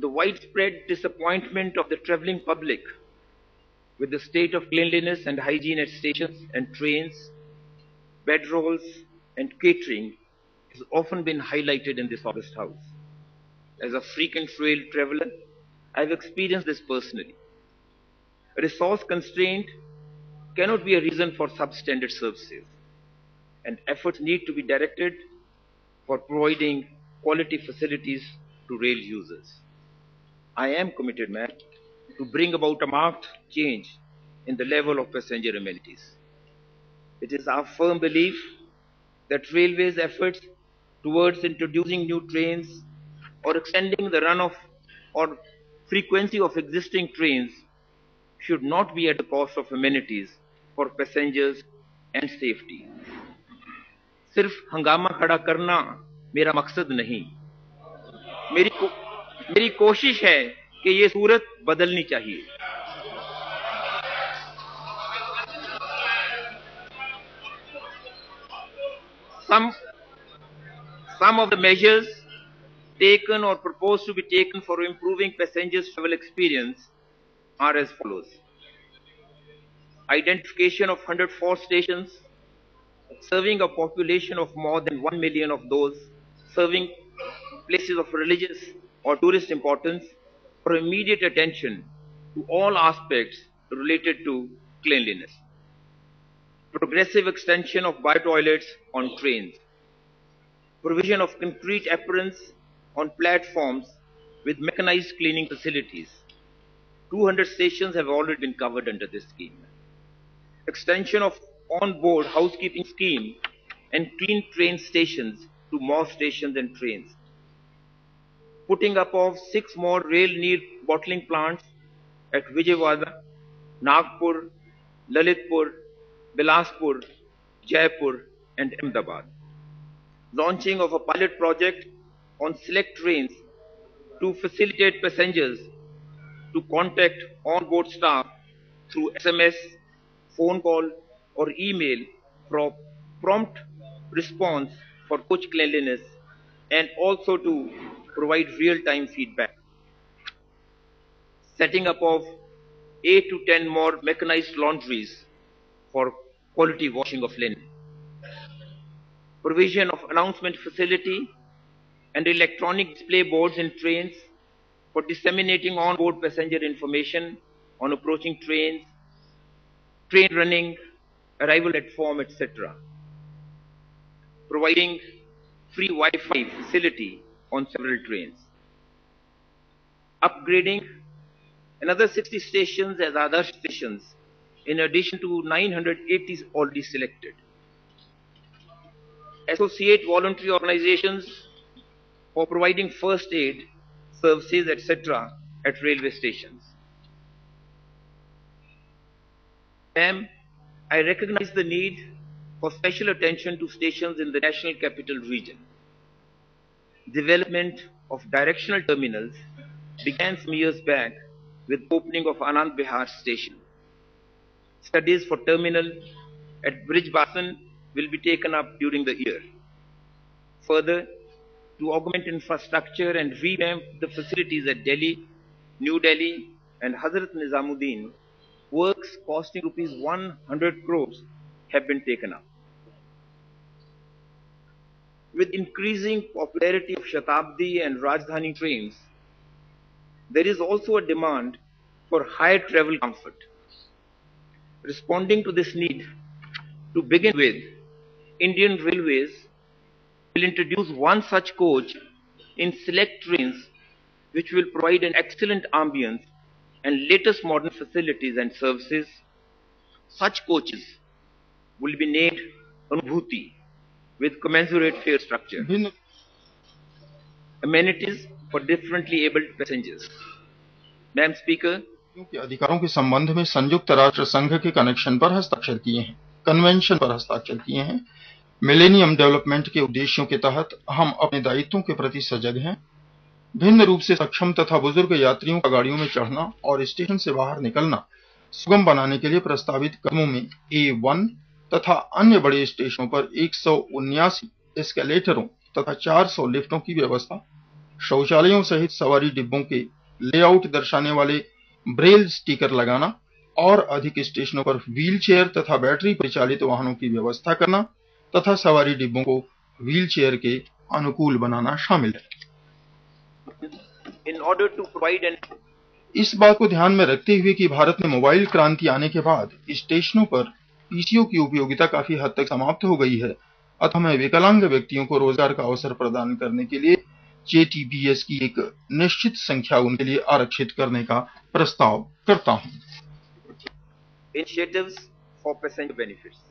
the widespread disappointment of the traveling public with the state of cleanliness and hygiene at stations and trains, bedrolls, and catering has often been highlighted in this August House. As a frequent rail traveler, I have experienced this personally. Resource constraint cannot be a reason for substandard services, and efforts need to be directed for providing quality facilities to rail users. I am committed, ma'am, to bring about a marked change in the level of passenger amenities. It is our firm belief that railways' efforts towards introducing new trains or extending the run-off or frequency of existing trains should not be at the cost of amenities for passengers and safety. सिर्फ हंगामा खड़ा करना मेरा मकसद नहीं, मेरी कोशिश है कि ये सूरत बदलनी चाहिए. Some of the measures taken or proposed to be taken for improving passengers' travel experience are as follows. Identification of 104 stations serving a population of more than 1 million of those serving places of religious or tourist importance for immediate attention to all aspects related to cleanliness. Progressive extension of bio-toilets on trains. Provision of concrete aprons on platforms with mechanized cleaning facilities. 200 stations have already been covered under this scheme. Extension of on-board housekeeping scheme and clean train stations to more stations and trains. Putting up of 6 more rail near bottling plants at Vijayawada, Nagpur, Lalitpur, Bilaspur, Jaipur and Ahmedabad. Launching of a pilot project on select trains to facilitate passengers to contact on-board staff through SMS, phone call or email for prompt response for coach cleanliness and also to provide real-time feedback. Setting up of 8 to 10 more mechanized laundries for quality washing of linen. Provision of announcement facility and electronic display boards in trains for disseminating on-board passenger information on approaching trains, train running, arrival platform, etc. Providing free Wi-Fi facility on several trains. Upgrading another 60 stations as other stations in addition to 980 already selected. Associate voluntary organizations for providing first aid services, etc. at railway stations. Ma'am, I recognize the need for special attention to stations in the National Capital Region. Development of directional terminals began some years back with opening of Anand Vihar station. Studies for terminal at Brijbasan will be taken up during the year. Further, to augment infrastructure and revamp the facilities at Delhi, New Delhi and Hazrat Nizamuddin, works costing rupees 100 crores have been taken up. With increasing popularity of Shatabdi and Rajdhani trains, there is also a demand for higher travel comfort. Responding to this need, to begin with, Indian Railways will introduce one such coach in select trains which will provide an excellent ambience and latest modern facilities and services. Such coaches will be named Anubhuti with commensurate fare structure. Amenities for differently abled passengers. Madam Speaker, के अधिकारों के संबंध में संयुक्त राष्ट्र संघ के connection पर हस्ताक्षर किए हैं, कन्वेंशन पर हस्ताक्षर किए हैं। मिलेनियम डेवलपमेंट के उद्देश्यों के तहत हम अपने दायित्वों के प्रति सजग हैं। भिन्न रूप से सक्षम तथा बुजुर्ग यात्रियों का गाड़ियों में चढ़ना और स्टेशन से बाहर निकलना सुगम बनाने के लिए प्रस्तावित कदमों में A1 तथा अन्य बड़े स्टेशनों पर 179 एस्केलेटरों तथा 400 लिफ्टों की व्यवस्था शौचालयों सहित सवारी डिब्बों के लेआउट दर्शाने वाले ब्रेल स्टिकर लगाना और अधिक स्टेशनों पर व्हील चेयर तथा बैटरी परिचालित वाहनों की व्यवस्था करना तथा सवारी डिब्बों को व्हील चेयर के अनुकूल बनाना शामिल है। In order to provide an इस बात को ध्यान में रखते हुए कि भारत में मोबाइल क्रांति आने के बाद स्टेशनों पर पीसीओ की उपयोगिता काफी हद तक समाप्त हो गई है, अतः मैं विकलांग व्यक्तियों को रोजगार का अवसर प्रदान करने के लिए जेटीबीएस की एक निश्चित संख्या उनके लिए आरक्षित करने का प्रस्ताव करता हूं। initiatives for passenger benefits.